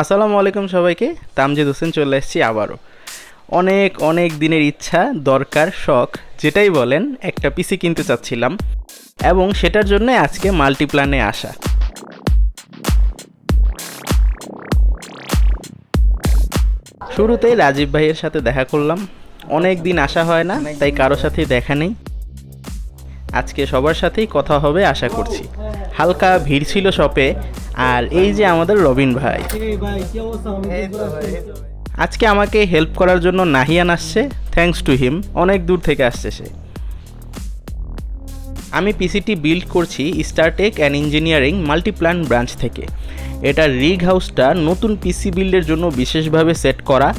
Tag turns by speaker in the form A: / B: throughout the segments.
A: আসসালামু আলাইকুম সবাইকে। তামজিদ হোসেন চলে এসেছি আবারও। অনেক দিনের ইচ্ছা, দরকার, শখ যেটাই বলেন, একটা পিসি কিনতে চাচ্ছিলাম এবং সেটার জন্য আজকে মাল্টিপ্ল্যানে আসা। শুরুতেই রাজীব ভাইয়ের সাথে দেখা করলাম। অনেক দিন আসা হয় না, তাই কারোর সাথেই দেখা নেই। আজকে সবার সাথেই কথা হবে আশা করছি। হালকা ভিড় ছিল শপে। আর এই যে আমাদের রবিন ভাই, আজকে আমাকে হেল্প করার জন্য নাহিয়ান আসছে। থ্যাঙ্কস টু হিম, অনেক দূর থেকে আসছে সে। আমি পিসিটি বিল্ড করছি Star Tech and engineering Multiplan branch থেকে। এটা রিগ হাউসটা নতুন পিসি বিল্ডের জন্য বিশেষভাবে সেট করা।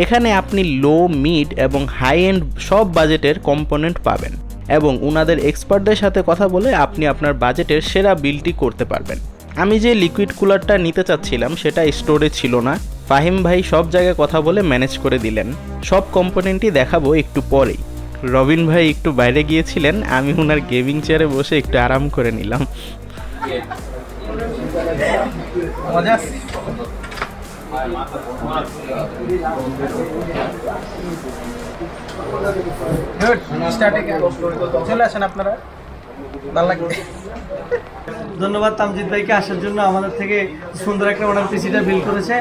A: এখানে আপনি লো, মিড এবং হাই এন্ড সব বাজেটের কম্পোনেন্ট পাবেন এবং ওনাদের এক্সপার্টদের সাথে কথা বলে আপনি আপনার বাজেটের সেরা বিল্ডটি করতে পারবেন। আমি যে লিকুইড কুলারটা নিতে চাচ্ছিলাম সেটা স্টোরে ছিল না। ফাহিম ভাই সব জায়গায় কথা বলে ম্যানেজ করে দিলেন। সব কম্পোনেন্টই দেখাবো একটু পরেই। রবিন ভাই একটু বাইরে গিয়েছিলেন, আমি ওনার গেমিং চেয়ারে বসে একটু আরাম করে নিলাম। চলে আসেন আপনারা, ভালো লাগবে।
B: ধন্যবাদ তামজিদ ভাইকে আসার জন্য, আমাদের থেকে সুন্দর একটা ওনার পিসিটা বিল্ড করেছে।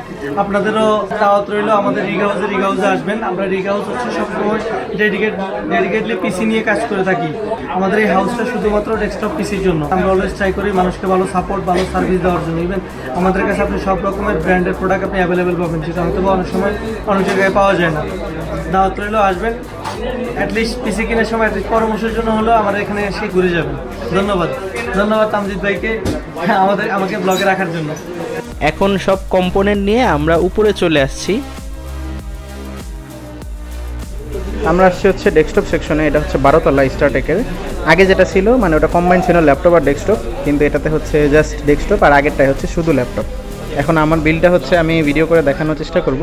B: আপনাদেরও দাওয়াত রইল, আমাদের রিগ হাউসে আসবেন। আমরা রিগ হাউস হচ্ছে সবসময় ডেডিকেটলি পিসি নিয়ে কাজ করে থাকি। আমাদের এই হাউসটা শুধুমাত্র ডেস্কটপ পিসির জন্য। আমরা অলওয়েজ ট্রাই করি মানুষকে ভালো সাপোর্ট, ভালো সার্ভিস দেওয়ার জন্য। ইভেন আমাদের কাছে আপনি সব রকমের ব্র্যান্ডের প্রোডাক্ট আপনি অ্যাভেলেবেল পাবেন, সেটা হয়তো অনেক সময় অনেক জায়গায় পাওয়া যায় না। দাওয়াত রইল, আসবেন। অ্যাটলিস্ট পিসি কেনার সময় অ্যাটলিস্ট পরামর্শের জন্য হলেও আমাদের এখানে এসে ঘুরে যাবেন। ধন্যবাদ তামজিদ ভাইকে আমাকে ব্লগে রাখার জন্য।
A: এখন সব কম্পোনেন্ট নিয়ে আমরা উপরে চলে আসছি। আমরা আসছি হচ্ছে ডেস্কটপ সেকশনে। এটা হচ্ছে 12 তলা স্টারটেকের। আগে যেটা ছিল মানে ওটা কম্বাইন ছিল ল্যাপটপ আর ডেস্কটপ, কিন্তু এটাতে হচ্ছে জাস্ট ডেস্কটপ আর আগেরটাই হচ্ছে শুধু ল্যাপটপ। এখন আমার বিলটা হচ্ছে আমি ভিডিও করে দেখানোর চেষ্টা করব।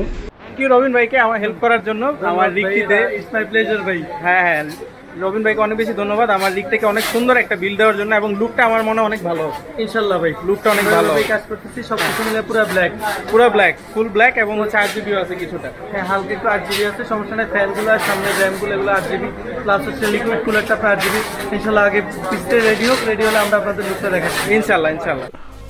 A: কি রবিন ভাইকে আমার হেল্প করার জন্য আমার লিখতে।
B: ইটস মাই প্লেজার ভাই।
A: হ্যাঁ, রবিন ভাইকে অনেক বেশি ধন্যবাদ আমার দিক থেকে অনেক সুন্দর একটা বিল দেওয়ার জন্য, এবং লুকটা আমার মনে অনেক ভালো।
B: ইনশাআল্লাহ ভাই,
A: লুকটা অনেক ভালো।
B: কাজ করতেছি সব কিছু মিলে পুরো ব্ল্যাক,
A: ফুল ব্ল্যাক, এবং হচ্ছে আরজিবিও আছে কিছুটা।
B: হ্যাঁ, হালকা একটু আরজিবি আছে, সমস্যা নেই। ফ্যানগুলো আর সামনে র্যামগুলো এগুলো আরজিবি, প্লাস হচ্ছে লিকুইড কুলারটা আরজিবি। ইনশাআল্লাহ আগে পিসিটা রেডি হলে আমরা আপনাদের লুকটা দেখাচ্ছি
A: ইনশাআল্লাহ।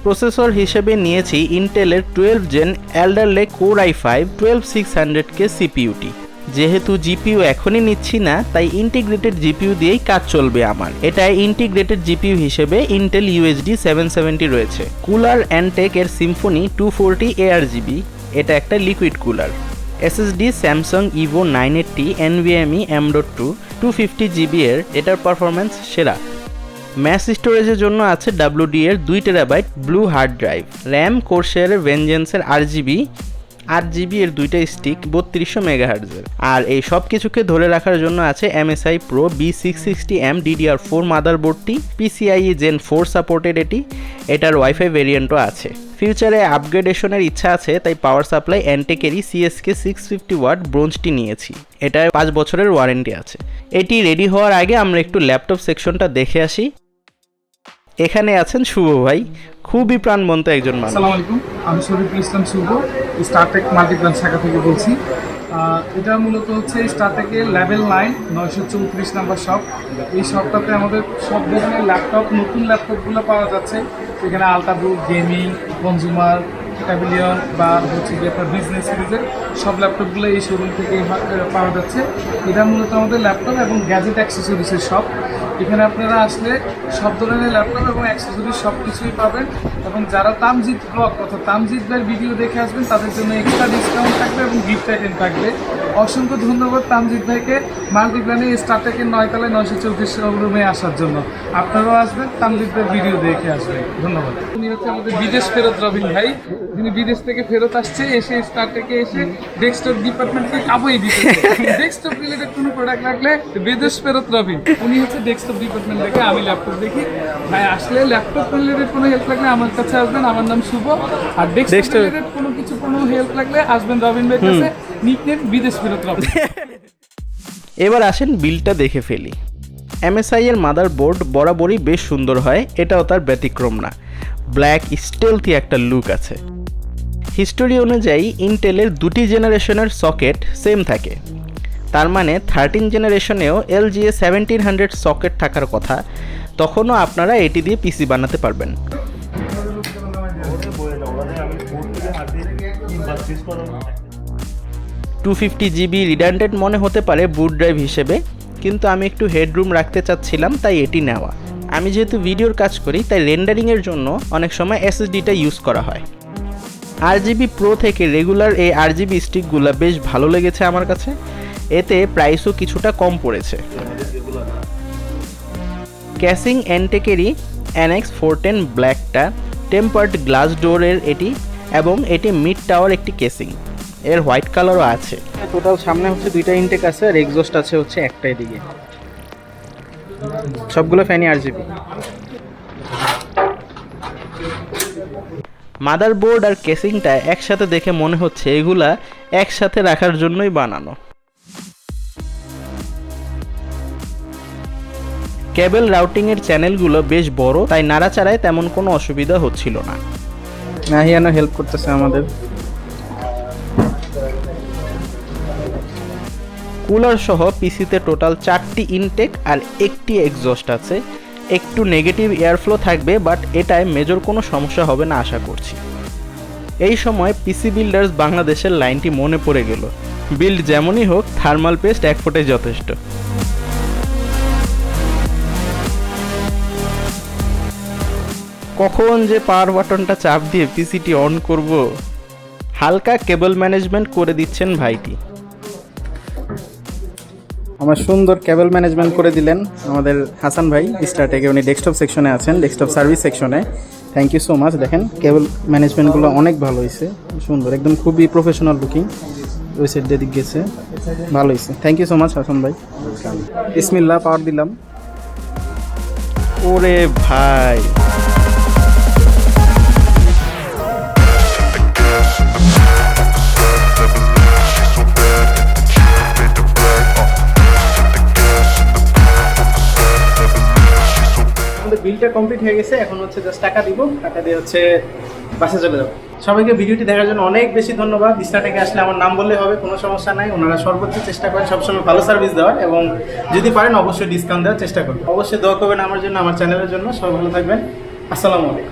A: প্রসেসর হিসেবে নিয়েছি ইন্টেলের 12 gen Alder Lake core i5 12600K সিপিইউটি। যেহেতু জিপিইউ এখনই নিচ্ছি না, তাই ইন্টিগ্রেটেড জিপিইউ দিয়েই কাজ চলবে আমার। এটাই ইন্টিগ্রেটেড জিপিইউ হিসেবে ইন্টেল UHD 770 রয়েছে। কুলার অ্যান্টেক এর সিম্ফনি 240 ARGB, এটা একটা liquid cooler. SSD Samsung Evo 980 NVMe M.2 250GB এর, এটার পারফরম্যান্স সেরা। ম্যাস স্টোরেজের জন্য আছে WD এর 2TB blue hard drive. RAM Corsair Vengeance RGB 8GB এর 2টা স্টিক 3200 MHz এর। আর এই সব কিছুকে ধরে রাখার জন্য আছে MSI Pro B660M DDR4 মাদারবোর্ডটি, PCIe Gen 4 supported এটার ওয়াইফাই ভেরিয়েন্টও আছে। ফিউচারে আপগ্রেডেশনের ইচ্ছা আছে, তাই পাওয়ার সাপ্লাই অ্যান্টেকেরই CSK 650W ব্রোঞ্জটি নিয়েছি। এটার 5 বছরের ওয়ারেন্টি আছে। এটি রেডি হওয়ার আগে আমরা একটু ল্যাপটপ সেকশনটা দেখে আসি। এখানে আছেন শুভ ভাই, খুবই প্রাণবন্ত একজন মানুষ।
C: আসসালামু আলাইকুম, আমি শরীফুল ইসলাম শুভ, স্টারটেক মাল্টিপ্ল্যান শাখা থেকে বলছি। এটা মূলত হচ্ছে স্টারটেকের লেভেল 9 934 নাম্বার শপ। এই শপটাতে আমাদের সব ধরনের ল্যাপটপ, নতুন ল্যাপটপগুলো পাওয়া যাচ্ছে। এখানে আলট্রাবুক, গেমিং, কনজিউমার, প্যাভিলিয়ন বা হচ্ছে যে আপনার বিজনেস সিরিজের সব ল্যাপটপগুলো এই শোরুম থেকে পাওয়া যাচ্ছে। এটা মূলত আমাদের ল্যাপটপ এবং গ্যাজেট অ্যাক্সেসরিজের শপ। এখানে আপনারা আসলে সব ধরনের ল্যাপটপ এবং অ্যাক্সেসরিজ সব কিছুই পাবেন। এবং যারা তামজিদ ব্লগ অর্থাৎ তামজিদ ভাইয়ের ভিডিও দেখে আসবেন তাদের জন্য এক্সট্রা ডিসকাউন্ট থাকবে এবং গিফট আইটেম থাকবে। অসংখ্য ধন্যবাদ তামজিদ ভাইকে মাল্টিপ্ল্যানে স্টারটেকের 9 তলায় 934 শোরুমে আসার জন্য। আপনারাও আসবেন, তামজিদ ভাইয়ের ভিডিও দেখে আসবেন। ধন্যবাদ। উনি হচ্ছে আমাদের বিদেশ ফেরত রবিন ভাই, তিনি বিদেশ থেকে ফেরত আসছে, এসে স্টারটেকে এসে ডেস্কটপ ডিপার্টমেন্টকে কাবই দিতে। ডেস্কটপ রিলেটেড কোনো প্রোডাক্ট লাগলে বিদেশ ফেরত রবিন, উনি হচ্ছে ডেস্কটপ ডিপার্টমেন্ট দেখে, আমি ল্যাপটপ দেখি। ভাই আসলে ল্যাপটপ রিলেটেড কোনো হেল্প লাগলে আমার কাছে আসবেন, আমার নাম শুভ। আর ডেস্কটপ রিলেটেড কোনো হেল্প লাগলে আসবেন রবিন ভাইয়ের কাছে, নিকনেম বিদেশ ফেরত রবিন।
A: এবার আসেন বিলটা দেখে ফেলি। MSI এর মাদারবোর্ড বরাবরই বেশ সুন্দর হয়, এটাও তার ব্যতিক্রম না। ব্ল্যাক স্টেলথি একটা লুক আছে। হিস্টোরি অনুযায়ী ইন্টেলের দুটি জেনারেশনের সকেট সেম থাকে, তার মানে 13 জেনারেশনেও LGA 1700 সকেট থাকার কথা, তখনও আপনারা এটি দিয়ে পিসি বানাতে পারবেন। 250 GB রিডান্ডেন্ট মনে হতে পারে বুট ড্রাইভ হিসেবে, কিন্তু আমি একটু হেডরুম রাখতে চাচ্ছিলাম তাই এটি নেওয়া। আমি যেহেতু ভিডিওর কাজ করি তাই রেন্ডারিংয়ের জন্য অনেক সময় SSDটা ইউজ করা হয়। RGB Pro থেকে রেগুলার এই RGB স্টিকগুলো বেশ ভালো লেগেছে আমার কাছে, এতে প্রাইসও কিছুটা কম পড়েছে। ক্যাসিং এনটেকেরই NX 410 ব্ল্যাকটা টেম্পার্ড গ্লাস ডোরের এটি, এবং এটি মিড টাওয়ার একটি কেসিং, এর হোয়াইট কালারও আছে। টোটাল সামনে হচ্ছে দুইটা ইনটেক আছে আর এক্সস্ট আছে হচ্ছে একটাই দিকে, সবগুলো ফ্যানি RGB। মাদারবোর্ড আর কেসিংটা একসাথে দেখে মনে হচ্ছে এগুলা একসাথে রাখার জন্যই বানানো। কেবল রাউটিংয়ের চ্যানেলগুলো বেশ বড়, তাই নাড়াচাড়ায় তেমন কোনো অসুবিধা হচ্ছিল না। নাহিয়ানো হেল্প করতেছে আমাদের। কুলার সহ পিসিতে টোটাল 4টি ইনটেক আর একটি এক্সস্ট আছে। একটু নেগেটিভ এয়ারফ্লো থাকবে, বাট এটায় মেজর কোনো সমস্যা হবে না আশা করছি। এই সময় পিসি বিল্ডার্স বাংলাদেশের লাইনটি মনে পড়ে গেল, বিল্ড যেমনই হোক থার্মাল পেস্ট 1 ফুটে যথেষ্ট। কখন যে পাওয়ার বাটনটা চাপ দিয়ে পিসিটি অন করব। হালকা কেবল ম্যানেজমেন্ট করে দিচ্ছেন ভাইটি। আমার সুন্দর কেবল ম্যানেজমেন্ট করে দিলেন আমাদের হাসান ভাই স্টারটেকে, উনি ডেস্কটপ সেকশনে আছেন, ডেস্কটপ সার্ভিস সেকশনে। Thank you so much. দেখেন কেবল ম্যানেজমেন্টগুলো অনেক ভালো হয়েছে, সুন্দর, একদম খুবই প্রফেশনাল লুকিং। ওই সাইড দিয়ে দিক গেছে, ভালো হয়েছে। Thank you so much Hasan ভাই। বিসমিল্লাহ, পাওয়ার দিলাম। ওরে ভাই, বিলটা কমপ্লিট হয়ে গেছে, এখন হচ্ছে জাস্ট টাকা দিব, টাকা দিয়ে হচ্ছে বাসে চলে যাবো। সবাইকে ভিডিওটি দেখার জন্য অনেক বেশি ধন্যবাদ। স্টারটেকে আসলে আমার নাম বললে হবে, কোনো সমস্যা নাই। ওনারা সর্বোচ্চ চেষ্টা করেন সবসময় ভালো সার্ভিস দেওয়ার, এবং যদি পারেন অবশ্যই ডিসকাউন্ট দেওয়ার চেষ্টা করবেন। অবশ্যই দোয়া করবেন আমার জন্য, আমার চ্যানেলের জন্য। সবাই ভালো থাকবেন। আসসালামু আলাইকুম।